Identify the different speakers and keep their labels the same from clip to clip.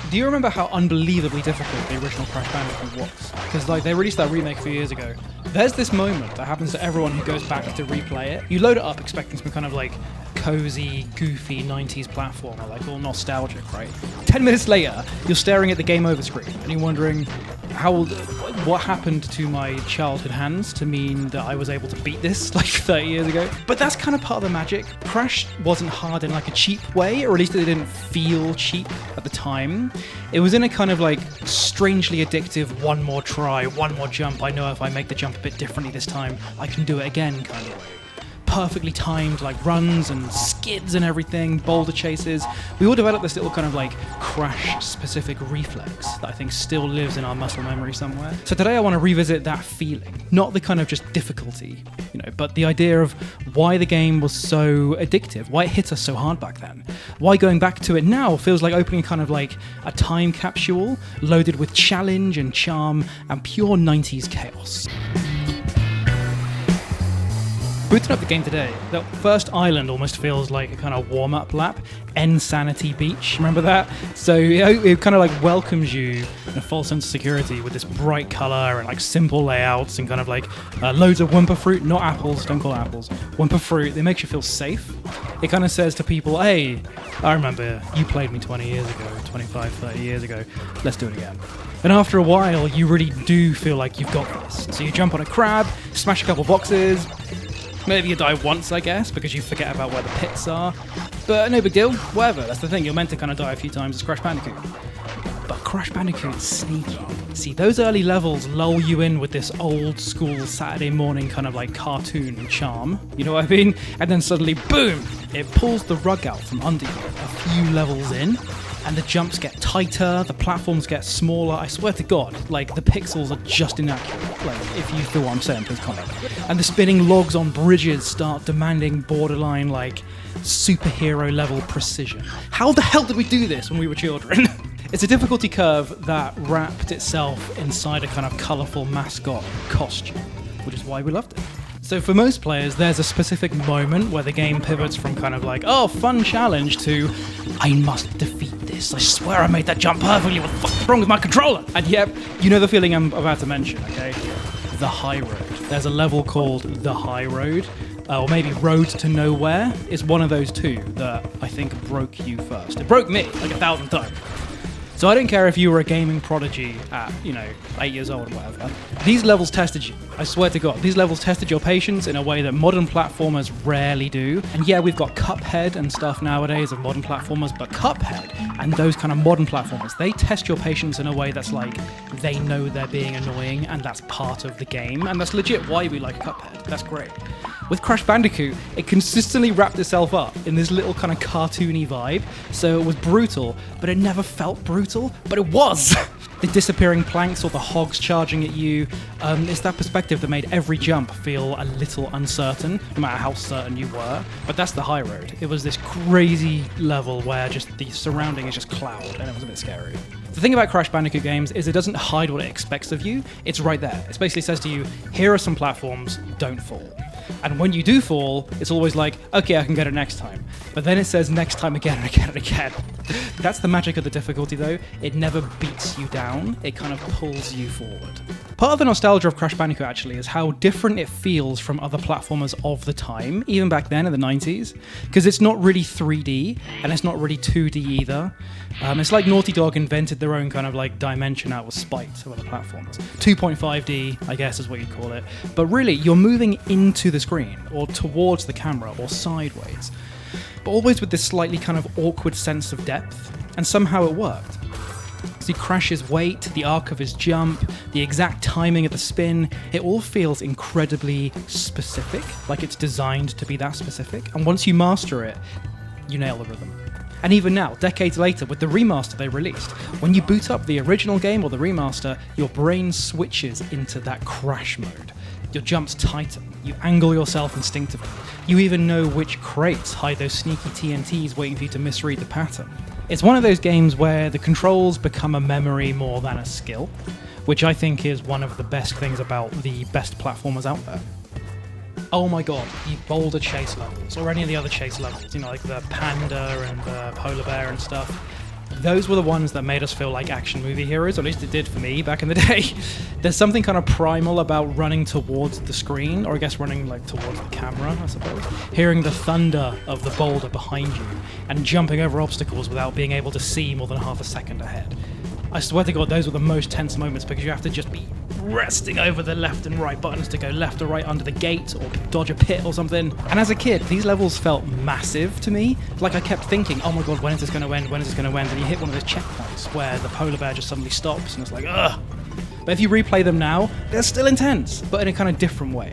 Speaker 1: Do you remember how unbelievably difficult the original Crash Bandicoot was? Because like they released that remake a few years ago. There's this moment that happens to everyone who goes back to replay it. You load it up expecting some kind of like cozy, goofy 90s platformer, like all nostalgic, right? 10 minutes later, you're staring at the game over screen and you're wondering what happened to my childhood hands to mean that I was able to beat this like 30 years ago. But that's kind of part of the magic. Crash wasn't hard in like a cheap way, or at least it didn't feel cheap at the time. It was in a kind of like strangely addictive, one more try, one more jump. I know if I make the jump a bit differently this time, I can do it again kind of way. Perfectly timed like runs and skids and everything, boulder chases. We all developed this little kind of like Crash specific reflex that I think still lives in our muscle memory somewhere. So today I want to revisit that feeling, not the kind of just difficulty, but the idea of why the game was so addictive, why it hit us so hard back then, why going back to it now feels like opening kind of like a time capsule loaded with challenge and charm and pure 90s chaos. Booting up the game today, the first island almost feels like a kind of warm-up lap. Insanity Beach, remember that? So it kind of like welcomes you in a false sense of security with this bright color and like simple layouts and kind of like loads of Wumpa fruit, not apples, don't call it apples, Wumpa fruit. It makes you feel safe. It kind of says to people, hey, I remember you played me 20 years ago, 25, 30 years ago, let's do it again. And after a while, you really do feel like you've got this. So you jump on a crab, smash a couple boxes. Maybe you die once, I guess, because you forget about where the pits are. But no big deal, whatever, that's the thing, you're meant to kind of die a few times as Crash Bandicoot. But Crash Bandicoot's sneaky. See, those early levels lull you in with this old school Saturday morning kind of like cartoon charm, you know what I mean? And then suddenly, boom, it pulls the rug out from under you a few levels in. And the jumps get tighter, the platforms get smaller. I swear to God, like the pixels are just inaccurate. Like, if you feel what I'm saying, please comment. And the spinning logs on bridges start demanding borderline, like, superhero level precision. How the hell did we do this when we were children? It's a difficulty curve that wrapped itself inside a kind of colourful mascot costume, which is why we loved it. So for most players, there's a specific moment where the game pivots from kind of like, oh, fun challenge to, I must defeat this. I swear I made that jump perfectly. What the fuck's wrong with my controller? And yep, you know the feeling I'm about to mention, okay? The High Road. There's a level called The High Road, or maybe Road to Nowhere. It's one of those two that I think broke you first. It broke me like 1,000 times. So I don't care if you were a gaming prodigy at, 8 years old or whatever. These levels tested you. I swear to God, these levels tested your patience in a way that modern platformers rarely do. And yeah, we've got Cuphead and stuff nowadays of modern platformers, but Cuphead and those kind of modern platformers, they test your patience in a way that's like, they know they're being annoying and that's part of the game. And that's legit why we like Cuphead. That's great. With Crash Bandicoot, it consistently wrapped itself up in this little kind of cartoony vibe, so it was brutal, but it never felt brutal, but it was! The disappearing planks or the hogs charging at you, it's that perspective that made every jump feel a little uncertain, no matter how certain you were, but that's the High Road. It was this crazy level where just the surrounding is just cloud, and it was a bit scary. The thing about Crash Bandicoot games is it doesn't hide what it expects of you, it's right there. It basically says to you, here are some platforms, don't fall. And when you do fall, it's always like, okay, I can get it next time. But then it says next time again and again and again. That's the magic of the difficulty though. It never beats you down, it kind of pulls you forward. Part of the nostalgia of Crash Bandicoot actually is how different it feels from other platformers of the time, even back then in the 90s, because it's not really 3D, and it's not really 2D either. It's like Naughty Dog invented their own kind of like dimension out with spite of other platformers. 2.5D, I guess is what you'd call it. But really, you're moving into the screen, or towards the camera, or sideways. But always with this slightly kind of awkward sense of depth, and somehow it worked. See, Crash's weight, the arc of his jump, the exact timing of the spin, it all feels incredibly specific, like it's designed to be that specific. And once you master it, you nail the rhythm. And even now, decades later, with the remaster they released, when you boot up the original game or the remaster, your brain switches into that Crash mode. Your jumps tighten, you angle yourself instinctively. You even know which crates hide those sneaky TNTs waiting for you to misread the pattern. It's one of those games where the controls become a memory more than a skill, which I think is one of the best things about the best platformers out there. Oh my god, the boulder chase levels, or any of the other chase levels, like the panda and the polar bear and stuff. those were the ones that made us feel like action movie heroes, or at least it did for me back in the day. There's something kind of primal about running towards the screen, or I guess running like towards the camera, I suppose. Hearing the thunder of the boulder behind you, and jumping over obstacles without being able to see more than half a second ahead. I swear to God, those were the most tense moments because you have to just be resting over the left and right buttons to go left or right under the gate or dodge a pit or something. And as a kid, these levels felt massive to me. Like I kept thinking, oh my God, when is this going to end? When is this going to end? And you hit one of those checkpoints where the polar bear just suddenly stops and it's like, ugh. But if you replay them now, they're still intense, but in a kind of different way.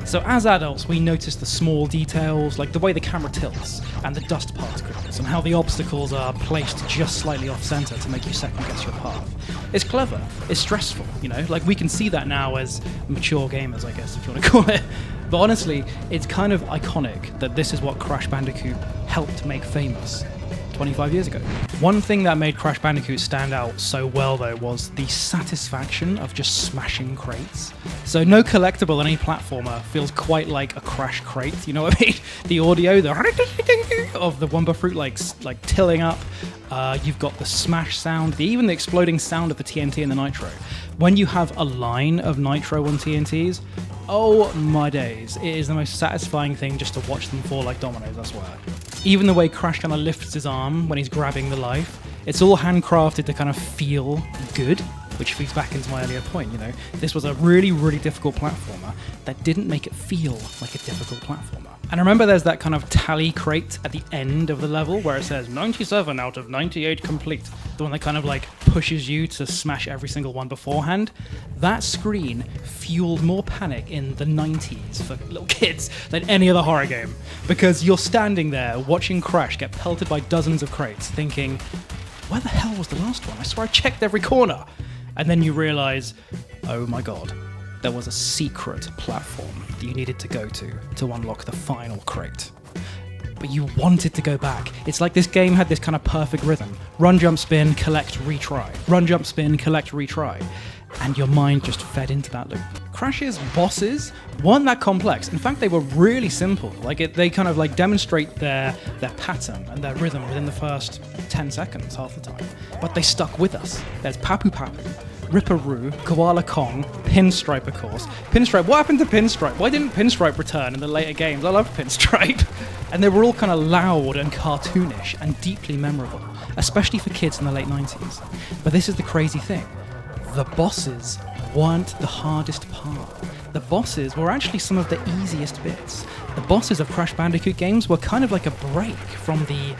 Speaker 1: So as adults, we notice the small details, like the way the camera tilts, and the dust particles, and how the obstacles are placed just slightly off-center to make you second-guess your path. It's clever, it's stressful, you know? Like, we can see that now as mature gamers, I guess, if you want to call it. But honestly, it's kind of iconic that this is what Crash Bandicoot helped make famous 25 years ago. One thing that made Crash Bandicoot stand out so well, though, was the satisfaction of just smashing crates. So no collectible on any platformer feels quite like a Crash crate, you know what I mean? The audio, the of the Wumpa Fruit like tilling up. You've got the smash sound, even the exploding sound of the TNT and the Nitro. When you have a line of Nitro on TNTs, oh my days, it is the most satisfying thing just to watch them fall like dominoes, I swear. Even the way Crash kind of lifts his arm when he's grabbing the life, it's all handcrafted to kind of feel good, which feeds back into my earlier point, you know. This was a really, really difficult platformer that didn't make it feel like a difficult platformer. And remember there's that kind of tally crate at the end of the level where it says 97 out of 98 complete. The one that kind of like pushes you to smash every single one beforehand. That screen fueled more panic in the 90s for little kids than any other horror game. Because you're standing there watching Crash get pelted by dozens of crates thinking, where the hell was the last one? I swear I checked every corner. And then you realize, oh my God, there was a secret platform that you needed to go to unlock the final crate. But you wanted to go back. It's like this game had this kind of perfect rhythm. Run, jump, spin, collect, retry. Run, jump, spin, collect, retry. And your mind just fed into that loop. Crash's bosses weren't that complex. In fact, they were really simple. Like they kind of like demonstrate their pattern and their rhythm within the first 10 seconds half the time. But they stuck with us. There's Papu Papu, Ripperoo, Koala Kong, Pinstripe, of course. Pinstripe, what happened to Pinstripe? Why didn't Pinstripe return in the later games? I loved Pinstripe. And they were all kind of loud and cartoonish and deeply memorable, especially for kids in the late 90s. But this is the crazy thing. The bosses weren't the hardest part. The bosses were actually some of the easiest bits. The bosses of Crash Bandicoot games were kind of like a break from the,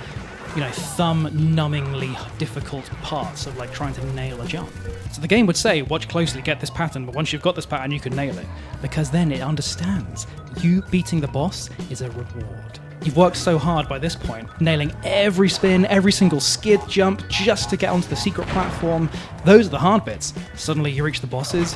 Speaker 1: you know, thumb-numbingly difficult parts of like trying to nail a jump. So the game would say, watch closely, get this pattern, but once you've got this pattern, you can nail it. Because then it understands you beating the boss is a reward. You've worked so hard by this point, nailing every spin, every single skid jump, just to get onto the secret platform. Those are the hard bits. Suddenly you reach the bosses,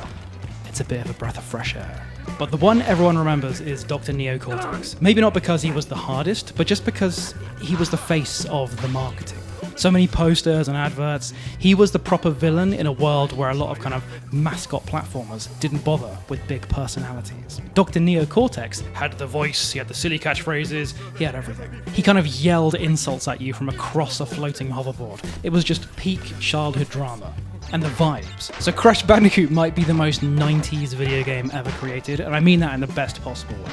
Speaker 1: it's a bit of a breath of fresh air. But the one everyone remembers is Dr. Neo Cortex. Maybe not because he was the hardest, but just because he was the face of the marketing. So many posters and adverts. He was the proper villain in a world where a lot of kind of mascot platformers didn't bother with big personalities. Dr. Neo Cortex had the voice, he had the silly catchphrases, he had everything. He kind of yelled insults at you from across a floating hoverboard. It was just peak childhood drama. And the vibes. So Crash Bandicoot might be the most 90s video game ever created, and I mean that in the best possible way.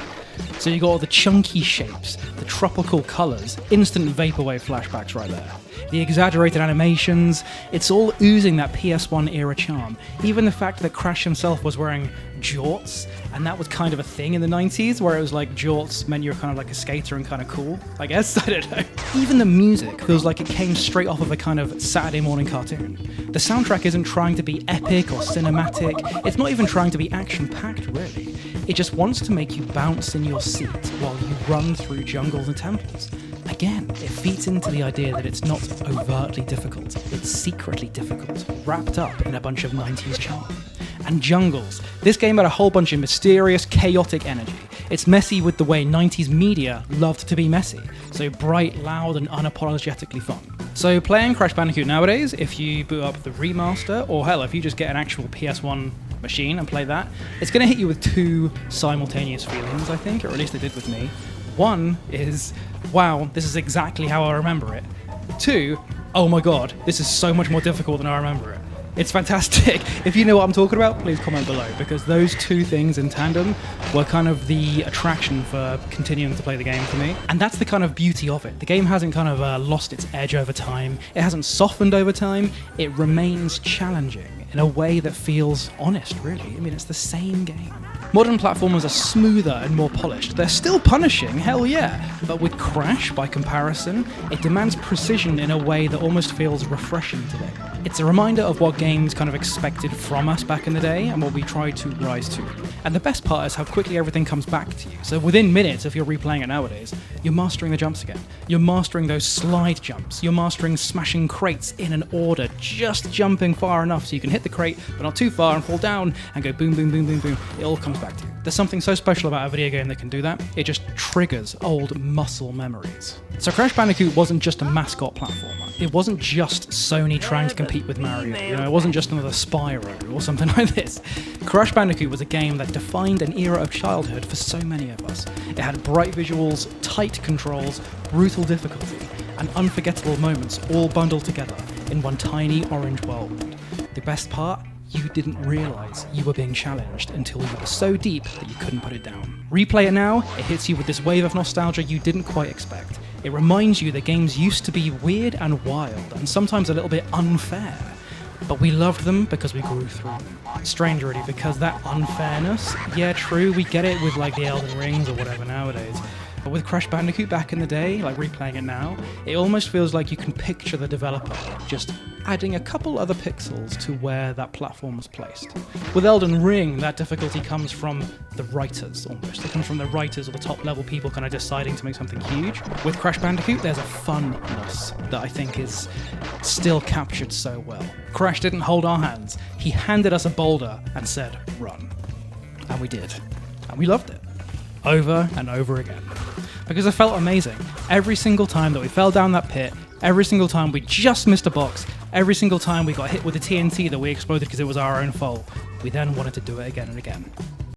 Speaker 1: So you got all the chunky shapes, the tropical colours, instant vaporwave flashbacks right there. The exaggerated animations, it's all oozing that PS1 era charm. Even the fact that Crash himself was wearing jorts, and that was kind of a thing in the 90s, where it was like jorts meant you were kind of like a skater and kind of cool, I guess, I don't know. Even the music feels like it came straight off of a kind of Saturday morning cartoon. The soundtrack isn't trying to be epic or cinematic, it's not even trying to be action-packed, really. It just wants to make you bounce in your seat while you run through jungles and temples. Again, it feeds into the idea that it's not overtly difficult, it's secretly difficult, wrapped up in a bunch of 90s charm. And jungles. This game had a whole bunch of mysterious, chaotic energy. It's messy with the way 90s media loved to be messy. So bright, loud, and unapologetically fun. So playing Crash Bandicoot nowadays, if you boot up the remaster, or hell, if you just get an actual PS1 machine and play that, it's going to hit you with two simultaneous feelings, I think, or at least it did with me. One is, wow, this is exactly how I remember it. Two, oh my god, this is so much more difficult than I remember it. It's fantastic. If you know what I'm talking about, please comment below, because those two things in tandem were kind of the attraction for continuing to play the game for me. And that's the kind of beauty of it. The game hasn't kind of lost its edge over time. It hasn't softened over time. It remains challenging in a way that feels honest, really. I mean, it's the same game. Modern platformers are smoother and more polished. They're still punishing, hell yeah. But with Crash, by comparison, it demands precision in a way that almost feels refreshing today. It's a reminder of what games kind of expected from us back in the day and what we tried to rise to. And the best part is how quickly everything comes back to you. So within minutes, if you're replaying it nowadays, you're mastering the jumps again. You're mastering those slide jumps. You're mastering smashing crates in an order, just jumping far enough so you can hit the crate, but not too far and fall down and go boom, boom, boom, boom, boom. It all comes back to you. There's something so special about a video game that can do that. It just triggers old muscle memories. So Crash Bandicoot wasn't just a mascot platformer. It wasn't just Sony trying to compete with Mario. You know, it wasn't just another Spyro or something like this. Crash Bandicoot was a game that defined an era of childhood for so many of us. It had bright visuals, tight controls, brutal difficulty, and unforgettable moments all bundled together in one tiny orange world. The best part? You didn't realise you were being challenged until you were so deep that you couldn't put it down. Replay it now, it hits you with this wave of nostalgia you didn't quite expect. It reminds you that games used to be weird and wild, and sometimes a little bit unfair. But we loved them because we grew through them. Strange really, because that unfairness, yeah true, we get it with like the Elden Rings or whatever nowadays. But with Crash Bandicoot back in the day, like replaying it now, it almost feels like you can picture the developer just adding a couple other pixels to where that platform was placed. With Elden Ring, that difficulty comes from the writers almost. It comes from the writers or the top level people kind of deciding to make something huge. With Crash Bandicoot, there's a funness that I think is still captured so well. Crash didn't hold our hands. He handed us a boulder and said, run. And we did. And we loved it. Over and over again. Because it felt amazing. Every single time that we fell down that pit, every single time we just missed a box, every single time we got hit with the TNT that we exploded because it was our own fault, we then wanted to do it again and again.